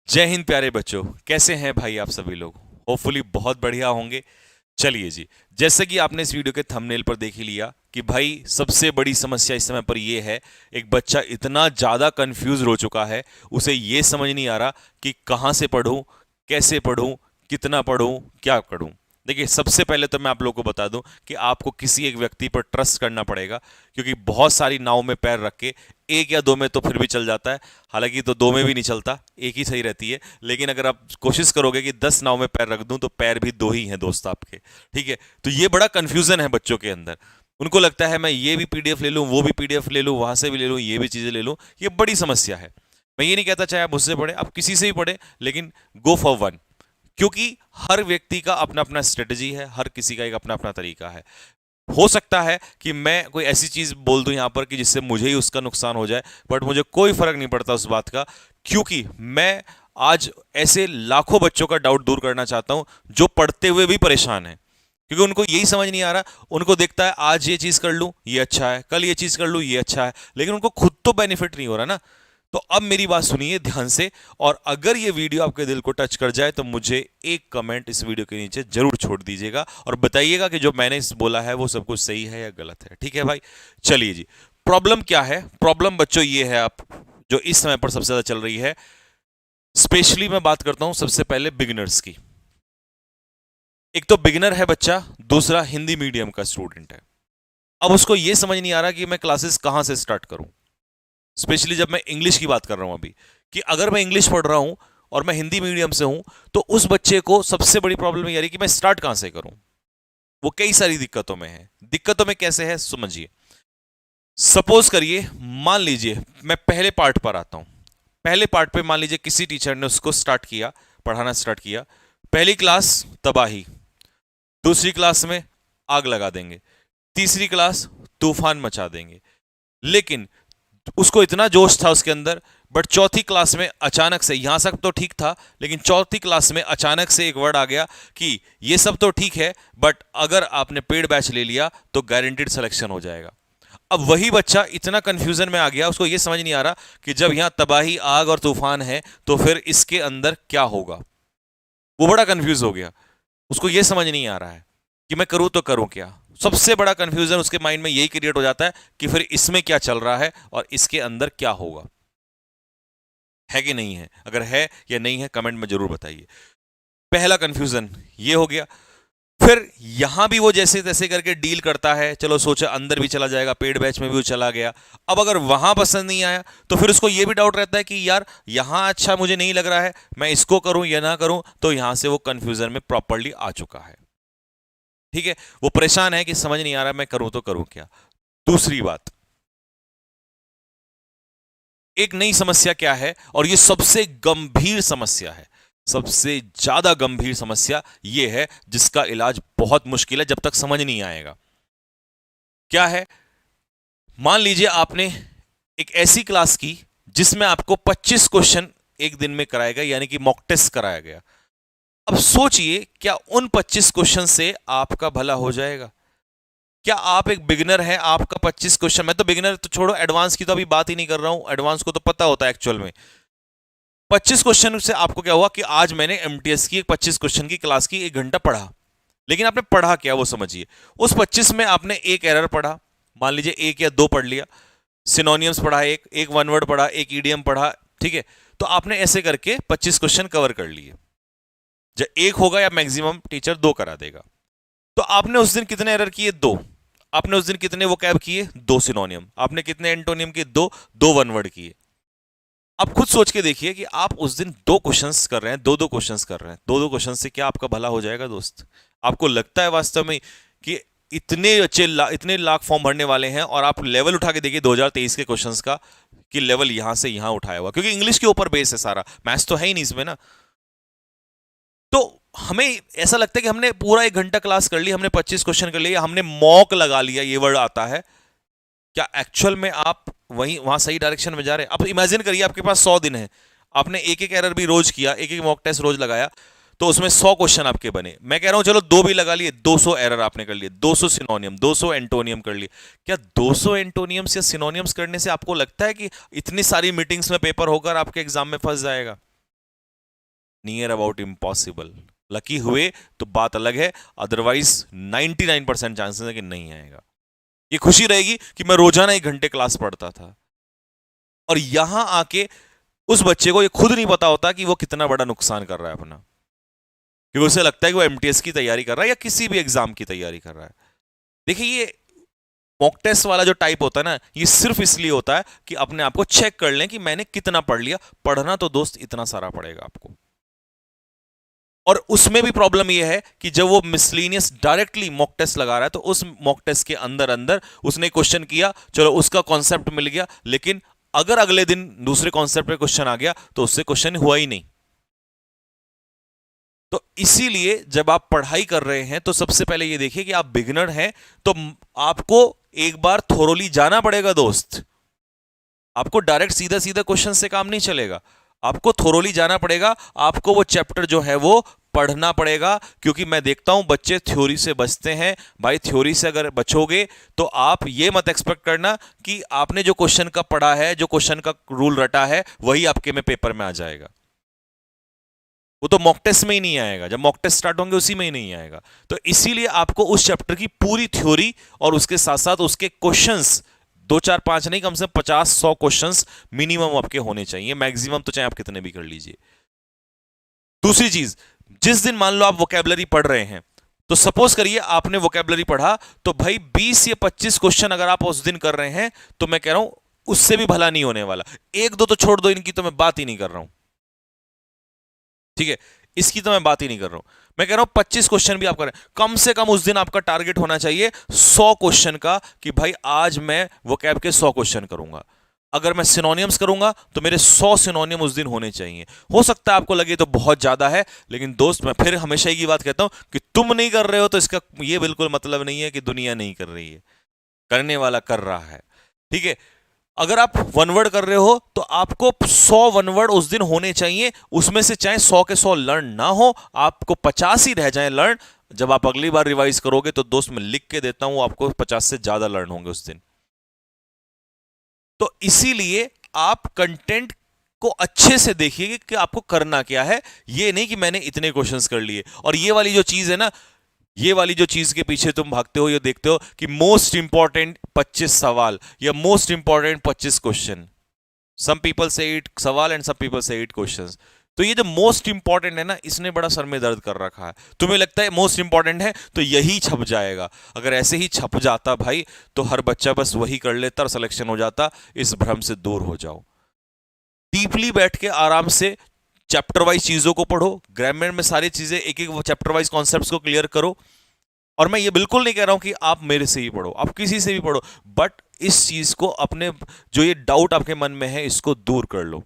जय हिंद प्यारे बच्चों। कैसे हैं भाई आप सभी लोग? होपफुली बहुत बढ़िया होंगे। चलिए जी, जैसे कि आपने इस वीडियो के थंबनेल पर देख ही लिया कि भाई सबसे बड़ी समस्या इस समय पर ये है, एक बच्चा इतना ज़्यादा कंफ्यूज हो चुका है, उसे ये समझ नहीं आ रहा कि कहाँ से पढूं, कैसे पढूं, कितना पढूं, क्या पढूं। देखिए, सबसे पहले तो मैं आप लोगों को बता दूं कि आपको किसी एक व्यक्ति पर ट्रस्ट करना पड़ेगा, क्योंकि बहुत सारी नाव में पैर रख के एक या दो में तो फिर भी चल जाता है। हालांकि तो दो में भी नहीं चलता, एक ही सही रहती है। लेकिन अगर आप कोशिश करोगे कि 10 नाव में पैर रख दूं, तो पैर भी दो ही हैं दोस्त आपके। ठीक है, तो ये बड़ा कंफ्यूजन है बच्चों के अंदर। उनको लगता है मैं ये भी पीडीएफ ले लूं, वो भी पीडीएफ ले लूं, वहां से भी ले लूं, ये भी चीजें ले लूं। ये बड़ी समस्या है। मैं ये नहीं कहता चाहे आप मुझसे पढ़े, आप किसी से भी पढ़े, लेकिन गो फॉर वन। क्योंकि हर व्यक्ति का अपना अपना स्ट्रेटजी है, हर किसी का एक अपना अपना तरीका है। हो सकता है कि मैं कोई ऐसी चीज बोल दूं यहां पर कि जिससे मुझे ही उसका नुकसान हो जाए, बट मुझे कोई फर्क नहीं पड़ता उस बात का, क्योंकि मैं आज ऐसे लाखों बच्चों का डाउट दूर करना चाहता हूं जो पढ़ते हुए भी परेशान है। क्योंकि उनको यही समझ नहीं आ रहा। उनको देखता है आज ये चीज कर लूं ये अच्छा है, कल ये चीज कर लूं ये अच्छा है, लेकिन उनको खुद तो बेनिफिट नहीं हो रहा ना। तो अब मेरी बात सुनिए ध्यान से, और अगर ये वीडियो आपके दिल को टच कर जाए तो मुझे एक कमेंट इस वीडियो के नीचे जरूर छोड़ दीजिएगा और बताइएगा कि जो मैंने बोला है वो सब कुछ सही है या गलत है। ठीक है भाई? चलिए जी, प्रॉब्लम क्या है? प्रॉब्लम बच्चों ये है, आप जो इस समय पर सबसे ज्यादा चल रही है, स्पेशली मैं बात करता हूं सबसे पहले बिगिनर्स की। एक तो बिगिनर है बच्चा, दूसरा हिंदी मीडियम का स्टूडेंट है। अब उसको यह समझ नहीं आ रहा कि मैं क्लासेस कहां से स्टार्ट करूं। स्पेशली जब मैं इंग्लिश की बात कर रहा हूं अभी, कि अगर मैं इंग्लिश पढ़ रहा हूं और मैं हिंदी मीडियम से हूं, तो उस बच्चे को सबसे बड़ी प्रॉब्लम यह रही कि मैं स्टार्ट कहां से करूं। वो कई सारी दिक्कतों में है। दिक्कतों में कैसे है समझिए। सपोज करिए, मान लीजिए मैं पहले पार्ट पर आता हूं। पहले पार्ट पे मान लीजिए किसी टीचर ने उसको स्टार्ट किया, पढ़ाना स्टार्ट किया। पहली क्लास तबाही, दूसरी क्लास में आग लगा देंगे, तीसरी क्लास तूफान मचा देंगे। लेकिन उसको इतना जोश था उसके अंदर, बट चौथी क्लास में अचानक से, यहां तक तो ठीक था, लेकिन चौथी क्लास में अचानक से एक वर्ड आ गया कि ये सब तो ठीक है, बट अगर आपने पेड बैच ले लिया तो गारंटीड सिलेक्शन हो जाएगा। अब वही बच्चा इतना कंफ्यूजन में आ गया, उसको यह समझ नहीं आ रहा कि जब यहां तबाही आग और तूफान है तो फिर इसके अंदर क्या होगा। वो बड़ा कंफ्यूज हो गया। उसको यह समझ नहीं आ रहा है कि मैं करूं तो करूं क्या। सबसे बड़ा कंफ्यूजन उसके माइंड में यही क्रिएट हो जाता है कि फिर इसमें क्या चल रहा है और इसके अंदर क्या होगा। है कि नहीं है? अगर है या नहीं है कमेंट में जरूर बताइए। पहला कंफ्यूजन ये हो गया। फिर यहां भी वो जैसे तैसे करके डील करता है, चलो सोचा अंदर भी चला जाएगा, पेड बैच में भी वो चला गया। अब अगर वहां पसंद नहीं आया तो फिर उसको ये भी डाउट रहता है कि यार यहां अच्छा मुझे नहीं लग रहा है, मैं इसको करूं या ना करूं। तो यहां से वो कंफ्यूजन में प्रॉपरली आ चुका है। ठीक है, वो परेशान है कि समझ नहीं आ रहा मैं करूं तो करूं क्या। दूसरी बात, एक नई समस्या क्या है, और ये सबसे गंभीर समस्या है, सबसे ज्यादा गंभीर समस्या ये है जिसका इलाज बहुत मुश्किल है जब तक समझ नहीं आएगा। क्या है? मान लीजिए आपने एक ऐसी क्लास की जिसमें आपको 25 क्वेश्चन एक दिन में कराया गया, यानी कि मॉक टेस्ट कराया गया। अब सोचिए, क्या उन 25 क्वेश्चन से आपका भला हो जाएगा? क्या आप एक बिगिनर हैं, आपका 25 क्वेश्चन, मैं तो बिगिनर तो छोड़ो, एडवांस की तो अभी बात ही नहीं कर रहा हूं, एडवांस को तो पता होता है एक्चुअल में। 25 क्वेश्चन से आपको क्या हुआ कि आज मैंने एमटीएस की एक 25 क्वेश्चन की क्लास की 1 घंटा पढ़ा। लेकिन आपने पढ़ा क्या वो समझिए। उस 25 में आपने एक एरर पढ़ा, मान लीजिए एक या दो पढ़ लिया, सिनोनियम्स पढ़ा, एक एक वन वर्ड पढ़ा, एक ईडीएम पढ़ा। ठीक है, तो आपने ऐसे करके 25 क्वेश्चन कवर कर लिए। जब एक होगा या मैक्सिमम टीचर दो करा देगा। तो आपने उस दिन कितने एरर किए? दो। आपने उस दिन कितने वो कैब किए? दो सिनोनियम। आपने कितने एंटोनियम किए? दो। दो वन वर्ड किए। आप खुद सोच के देखिए कि आप उस दिन दो क्वेश्चंस कर रहे हैं, दो दो क्वेश्चंस कर रहे हैं, दो दो क्वेश्चन से क्या आपका भला हो जाएगा दोस्त? आपको लगता है वास्तव में कि इतने लाख फॉर्म भरने वाले हैं, और आप लेवल उठा के देखिए 2023 के क्वेश्चंस का, कि लेवल यहां से यहां उठाया हुआ, क्योंकि इंग्लिश के ऊपर बेस है सारा, मैथ्स तो है ही नहीं इसमें ना। तो हमें ऐसा लगता है कि हमने पूरा 1 घंटा क्लास कर ली, हमने 25 क्वेश्चन कर लिए, हमने मॉक लगा लिया, ये वर्ड आता है। क्या एक्चुअल में आप वहां सही डायरेक्शन में जा रहे हैं? अब इमेजिन करिए आपके पास 100 दिन है, आपने एक एक एरर भी रोज किया, एक एक मॉक टेस्ट रोज लगाया, तो उसमें 100 क्वेश्चन आपके बने। मैं कह रहा हूं चलो दो भी लगा लिए, 200 एरर आपने कर लिए, 200 सिनोनियम, 200 एंटोनियम कर लिए। क्या 200 एंटोनियम्स या सिनोनियम्स करने से आपको लगता है कि इतनी सारी मीटिंग्स में पेपर होकर आपके एग्जाम में फंस जाएगा? Near about impossible. लकी हुए तो बात अलग है, अदरवाइज 99% चांसेस है कि नहीं आएगा। ये खुशी रहेगी कि मैं रोजाना 1 घंटे क्लास पढ़ता था, और यहां आके उस बच्चे को ये खुद नहीं पता होता कि वो कितना बड़ा नुकसान कर रहा है अपना, क्योंकि उसे लगता है कि वो एमटीएस की तैयारी कर रहा है या किसी भी एग्जाम की तैयारी कर रहा है। देखिए, ये मॉक टेस्ट वाला जो टाइप होता है ना, ये सिर्फ इसलिए होता है कि अपने आप को चेक कर लें कि मैंने कितना पढ़ लिया। पढ़ना तो दोस्त इतना सारा पड़ेगा आपको। और उसमें भी प्रॉब्लम यह है कि जब वो मिसलीनियस डायरेक्टली मॉक टेस्ट लगा रहा है, तो उस मॉक टेस्ट के अंदर अंदर उसने क्वेश्चन किया, चलो उसका कॉन्सेप्ट मिल गया, लेकिन अगर अगले दिन दूसरे कॉन्सेप्ट पे क्वेश्चन आ गया तो उससे क्वेश्चन हुआ ही नहीं। तो इसीलिए जब आप पढ़ाई कर रहे हैं तो सबसे पहले ये देखिए कि आप बिगिनर हैं, तो आपको एक बार थोरोली जाना पड़ेगा दोस्त। आपको डायरेक्ट सीधा सीधा क्वेश्चन से काम नहीं चलेगा, आपको थोरोली जाना पड़ेगा। आपको वो चैप्टर जो है वो पढ़ना पड़ेगा, क्योंकि मैं देखता हूं बच्चे थ्योरी से बचते हैं। भाई, थ्योरी से अगर बचोगे तो आप ये मत एक्सपेक्ट करना कि आपने जो क्वेश्चन का पढ़ा है, जो क्वेश्चन का रूल रटा है, वही आपके में पेपर में आ जाएगा। वो तो मॉक टेस्ट में ही नहीं आएगा, जब मॉक टेस्ट स्टार्ट होंगे उसी में ही नहीं आएगा। तो इसीलिए आपको उस चैप्टर की पूरी थ्योरी और उसके साथ साथ उसके क्वेश्चंस, 2 4 5 नहीं, कम से कम 50 100 क्वेश्चंस मिनिमम आपके होने चाहिए, मैक्सिमम तो चाहे आप कितने भी कर लीजिए। दूसरी चीज, जिस दिन मान लो आप वोकैबुलरी पढ़ रहे हैं, तो सपोज करिए आपने वोकैबुलरी पढ़ा, तो भाई 20 या 25 क्वेश्चन अगर आप उस दिन कर रहे हैं, तो मैं कह रहा हूं उससे भी भला नहीं होने वाला। 1 2 तो छोड़ दो, इनकी तो मैं बात ही नहीं कर रहा हूं, ठीक है, इसकी तो मैं बात ही नहीं कर रहा हूं। मैं कह रहा हूं 25 क्वेश्चन भी आप करें, कम से कम उस दिन आपका टारगेट होना चाहिए 100 क्वेश्चन का, कि भाई आज मैं वोकैब के 100 क्वेश्चन करूंगा। अगर मैं सिनोनियम्स करूंगा तो मेरे 100 सिनोनियम उस दिन होने चाहिए। हो सकता है आपको लगे तो बहुत ज्यादा है, लेकिन दोस्त मैं फिर हमेशा एक ही बात कहता हूं कि तुम नहीं कर रहे हो तो इसका यह बिल्कुल मतलब नहीं है कि दुनिया नहीं कर रही है, करने वाला कर रहा है, ठीक है। अगर आप वन वर्ड कर रहे हो तो आपको 100 वन वर्ड उस दिन होने चाहिए, उसमें से चाहे 100 के 100 लर्न ना हो, आपको 50 ही रह जाए लर्न। जब आप अगली बार रिवाइज करोगे तो दोस्त मैं लिख के देता हूं, आपको 50 से ज्यादा लर्न होंगे उस दिन। तो इसीलिए आप कंटेंट को अच्छे से देखिए कि आपको करना क्या है, ये नहीं कि मैंने इतने क्वेश्चंस कर लिए। और ये वाली जो चीज है ना, ये वाली जो चीज के पीछे तुम भागते हो, ये देखते हो कि मोस्ट इंपॉर्टेंट 25 सवाल या most important 25 question, some people से 8 सवाल एंड सम पीपल से 8 क्वेश्चंस। तो ये जो मोस्ट इंपॉर्टेंट है ना, इसने बड़ा सर में दर्द कर रखा है। तुम्हें लगता है मोस्ट इंपॉर्टेंट है तो यही छप जाएगा, अगर ऐसे ही छप जाता भाई तो हर बच्चा बस वही कर लेता और सिलेक्शन हो जाता। इस भ्रम से दूर हो जाओ, डीपली बैठ के आराम से चैप्टर वाइज चीजों को पढ़ो, ग्रामर में सारी चीजें एक एक चैप्टर वाइज कॉन्सेप्ट्स को क्लियर करो। और मैं ये बिल्कुल नहीं कह रहा हूं कि आप मेरे से ही पढ़ो, आप किसी से भी पढ़ो, बट इस चीज को अपने जो ये डाउट आपके मन में है इसको दूर कर लो।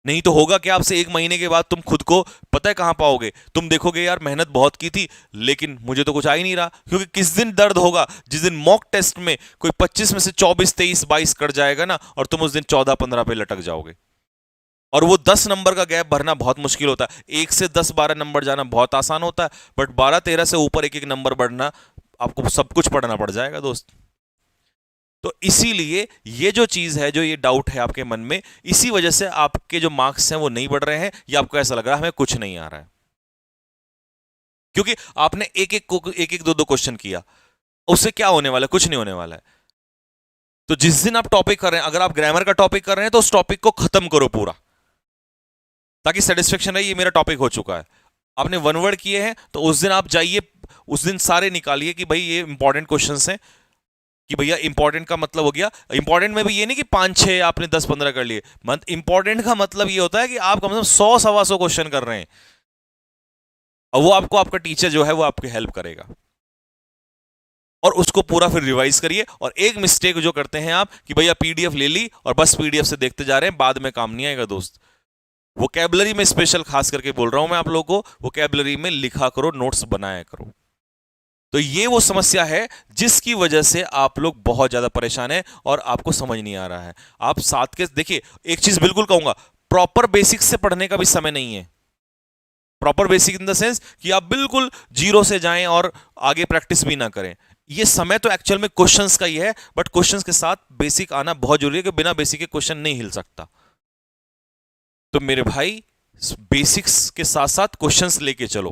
नहीं तो होगा कि आपसे 1 महीने के बाद तुम खुद को पता है कहां पाओगे, तुम देखोगे यार मेहनत बहुत की थी लेकिन मुझे तो कुछ आ ही नहीं रहा। क्योंकि किस दिन दर्द होगा, जिस दिन मॉक टेस्ट में कोई 25 में से 24 23 22 कर जाएगा ना, और तुम उस दिन 14 15 पे लटक जाओगे। और वो 10 नंबर का गैप भरना बहुत मुश्किल होता है। 1 से 10 12 नंबर जाना बहुत आसान होता है, बट 12 13 से ऊपर एक एक नंबर बढ़ना, आपको सब कुछ पढ़ना पड़ जाएगा दोस्त। तो इसीलिए ये जो चीज है, जो ये डाउट है आपके मन में, इसी वजह से आपके जो मार्क्स हैं वो नहीं बढ़ रहे हैं, या आपको ऐसा लग रहा है हमें कुछ नहीं आ रहा है, क्योंकि आपने एक एक दो दो क्वेश्चन किया। उससे क्या होने वाला है? कुछ नहीं होने वाला है। तो जिस दिन आप टॉपिक कर रहे हैं, अगर आप ग्रामर का टॉपिक कर रहे हैं तो उस टॉपिक को खत्म करो पूरा, ताकि सेटिस्फेक्शन रहे, ये मेरा टॉपिक हो चुका है। आपने वन वर्ड किए हैं तो उस दिन आप जाइए, उस दिन सारे निकालिए कि भाई ये इंपॉर्टेंट क्वेश्चंस हैं, कि भैया इंपॉर्टेंट का मतलब हो गया। इंपॉर्टेंट में भी ये नहीं कि 5 6 आपने 10 15 कर लिए, इंपॉर्टेंट का मतलब ये होता है कि आप कम से कम 100 सवा 100 क्वेश्चन कर रहे हैं, और वो आपको आपका टीचर जो है वो आपकी हेल्प करेगा। और उसको पूरा फिर रिवाइज करिए। और एक मिस्टेक जो करते हैं आप कि भैया पीडीएफ ले ली और बस पीडीएफ से देखते जा रहे हैं, बाद में काम नहीं आएगा दोस्त। वोकैबुलरी में स्पेशल खास करके बोल रहा हूं मैं आप लोगों को, वोकैबुलरी में लिखा करो, नोट्स बनाया करो। तो ये वो समस्या है जिसकी वजह से आप लोग बहुत ज्यादा परेशान हैं और आपको समझ नहीं आ रहा है। आप साथ के देखिए, एक चीज बिल्कुल कहूंगा, प्रॉपर बेसिक्स से पढ़ने का भी समय नहीं है। Proper basic in the sense कि आप बिल्कुल जीरो से जाएं और आगे प्रैक्टिस भी ना करें। ये समय तो एक्चुअल में क्वेश्चंस का ही है, बट क्वेश्चंस के साथ बेसिक आना बहुत जरूरी है, कि बिना बेसिक के क्वेश्चन नहीं हिल सकता। तो मेरे भाई, बेसिक्स के साथ साथ क्वेश्चंस लेके चलो,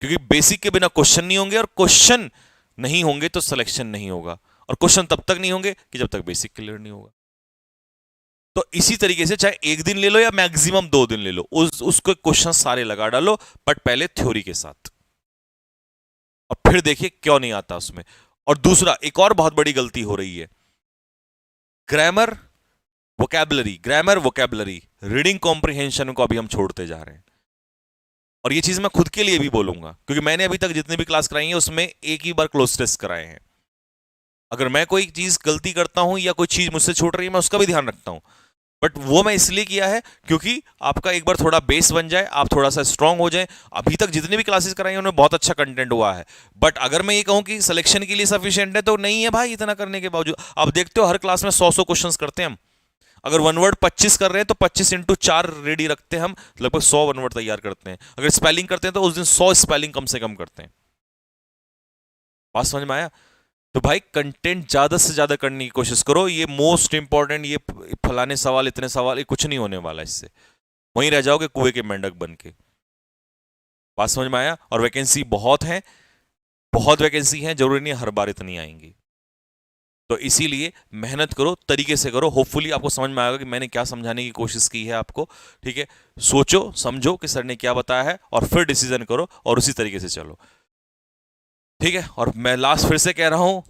क्योंकि बेसिक के बिना क्वेश्चन नहीं होंगे, और क्वेश्चन नहीं होंगे तो सिलेक्शन नहीं होगा, और क्वेश्चन तब तक नहीं होंगे कि जब तक बेसिक क्लियर नहीं होगा। तो इसी तरीके से चाहे एक दिन ले लो या मैक्सिमम 2 दिन ले लो, उसको क्वेश्चन सारे लगा डालो, बट पहले थ्योरी के साथ, और फिर देखिए क्यों नहीं आता उसमें। और दूसरा, एक और बहुत बड़ी गलती हो रही है, ग्रामर वोकैबुलरी, रीडिंग कॉम्प्रिहेंशन को अभी हम छोड़ते जा रहे हैं। और ये चीज मैं खुद के लिए भी बोलूंगा, क्योंकि मैंने अभी तक जितनी भी क्लास कराई है उसमें एक ही बार क्लोज टेस्ट कराए हैं। अगर मैं कोई चीज गलती करता हूं या कोई चीज मुझसे छूट रही है, मैं उसका भी ध्यान रखता हूं, बट वो मैं इसलिए किया है क्योंकि आपका एक बार थोड़ा बेस बन जाए, आप थोड़ा सा स्ट्रांग हो जाए। अभी तक जितनी भी क्लासेस कराई हैं उनमें बहुत अच्छा कंटेंट हुआ है, बट अगर मैं ये कहूं कि सिलेक्शन के लिए सफिशिएंट है तो नहीं है भाई। इतना करने के बावजूद आप देखते हो हर क्लास में 100 क्वेश्चंस करते हैं हम। अगर वन वर्ड 25 कर रहे हैं तो 25 इंटू 4 रेडी रखते हैं हम, लगभग 100 वन वर्ड तैयार करते हैं। अगर स्पेलिंग करते हैं तो उस दिन 100 स्पेलिंग कम से कम करते हैं। बात समझ में आया? तो भाई कंटेंट ज्यादा से ज्यादा करने की कोशिश करो। ये मोस्ट इंपॉर्टेंट, ये फलाने सवाल इतने सवाल, ये कुछ नहीं होने वाला इससे, वहीं रह जाओगे कुएं के मेंढक बन के। बात समझ में आया? और वैकेंसी बहुत है, बहुत वैकेंसी है, जरूरी नहीं हर बार इतनी आएंगी। तो इसीलिए मेहनत करो, तरीके से करो। होपफुली आपको समझ में आएगा कि मैंने क्या समझाने की कोशिश की है आपको। ठीक है, सोचो समझो कि सर ने क्या बताया है, और फिर डिसीजन करो और उसी तरीके से चलो। ठीक है, और मैं लास्ट फिर से कह रहा हूं,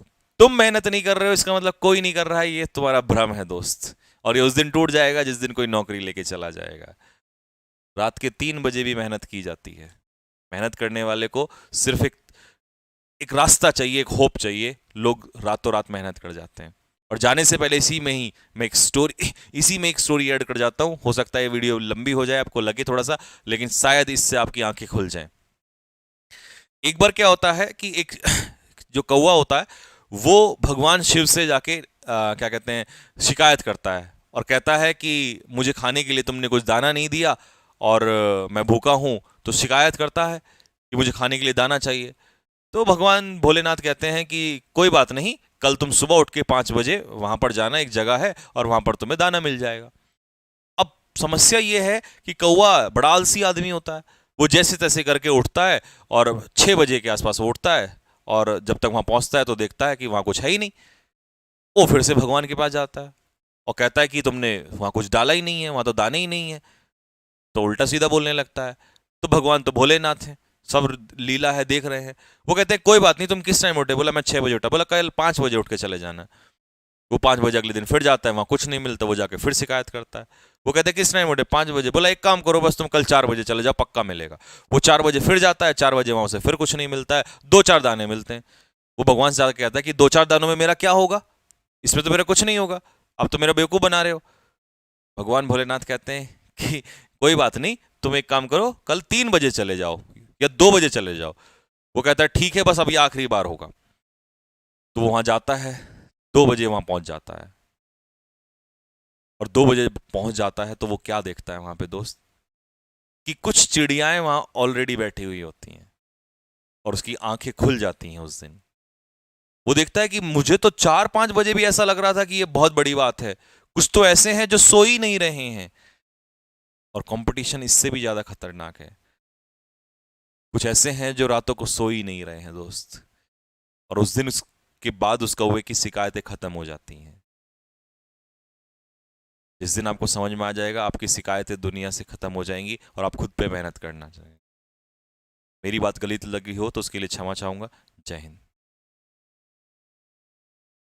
तुम मेहनत नहीं कर रहे हो इसका मतलब कोई नहीं कर रहा है, ये तुम्हारा भ्रम है दोस्त। और ये उस दिन टूट जाएगा जिस दिन कोई नौकरी लेके चला जाएगा। रात के 3 बजे भी मेहनत की जाती है। मेहनत करने वाले को सिर्फ एक रास्ता चाहिए, एक होप चाहिए। लोग रातों रात मेहनत कर जाते हैं। और जाने से पहले इसी में एक स्टोरी ऐड कर जाता हूं। हो सकता है ये वीडियो लंबी हो जाए, आपको लगे थोड़ा सा, लेकिन शायद इससे आपकी आंखें खुल जाएं। एक बार क्या होता है कि एक जो कौवा होता है वो भगवान शिव से जाके क्या कहते हैं, शिकायत करता है और कहता है कि मुझे खाने के लिए तुमने कुछ दाना नहीं दिया और मैं भूखा हूं। तो शिकायत करता है कि मुझे खाने के लिए दाना चाहिए। तो भगवान भोलेनाथ कहते हैं कि कोई बात नहीं, कल तुम सुबह उठ के 5 बजे वहां पर जाना, एक जगह है और वहां पर तुम्हें दाना मिल जाएगा। अब समस्या यह है कि कौवा बड़ा आलसी आदमी होता है। वो जैसे तैसे करके उठता है और 6 बजे के आसपास उठता है, और जब तक वहां पहुंचता है तो देखता है कि वहां कुछ है ही नहीं। वो फिर से भगवान के पास जाता है और कहता है कि तुमने वहां कुछ डाला ही नहीं है, वहां तो दाने ही नहीं है। तो उल्टा सीधा बोलने लगता है। तो भगवान तो भोलेनाथ है, सब लीला है, देख रहे हैं। वो कहते हैं कोई बात नहीं, तुम किस टाइम उठे? बोला मैं 6 बजे उठा। बोला कल 5 बजे उठ के चले जाना। वो 5 बजे अगले दिन फिर जाता है, वहां कुछ नहीं मिलता। वो जाके फिर शिकायत करता है। वो कहते हैं किस टाइम उठे? 5 बजे। बोला एक काम करो, बस तुम कल 4 बजे चले जाओ, पक्का मिलेगा। वो 4 बजे फिर जाता है, 4 बजे वहां से फिर कुछ नहीं मिलता है, 2-4 दाने मिलते हैं। वो भगवान से जाकर कहता है कि 2-4 दानों में मेरा क्या होगा, इसमें तो मेरा कुछ नहीं होगा, अब तो मेरा बेवकूफ बना रहे हो। भगवान भोलेनाथ कहते हैं कि कोई बात नहीं, तुम एक काम करो, कल 3 बजे चले जाओ या 2 बजे चले जाओ। वो कहता है ठीक है, बस अब ये आखिरी बार होगा। तो वो वहां जाता है, 2 बजे वहां पहुंच जाता है। और 2 बजे पहुंच जाता है तो वो क्या देखता है वहां पे दोस्त, कि कुछ चिड़ियाएं वहां ऑलरेडी बैठी हुई होती हैं और उसकी आंखें खुल जाती हैं उस दिन। वो देखता है कि मुझे तो 4-5 बजे भी ऐसा लग रहा था कि ये बहुत बड़ी बात है, कुछ तो ऐसे हैं जो सो ही नहीं रहे हैं। और कंपटीशन इससे भी ज्यादा खतरनाक है। कुछ ऐसे हैं जो रातों को सो ही नहीं रहे हैं दोस्त। और उस दिन उसके बाद उस कौवे की शिकायतें खत्म हो जाती हैं। जिस दिन आपको समझ में आ जाएगा, आपकी शिकायतें दुनिया से खत्म हो जाएंगी और आप खुद पे मेहनत करना चाहेंगे। मेरी बात गलत लगी हो तो उसके लिए क्षमा चाहूंगा। जय हिंद।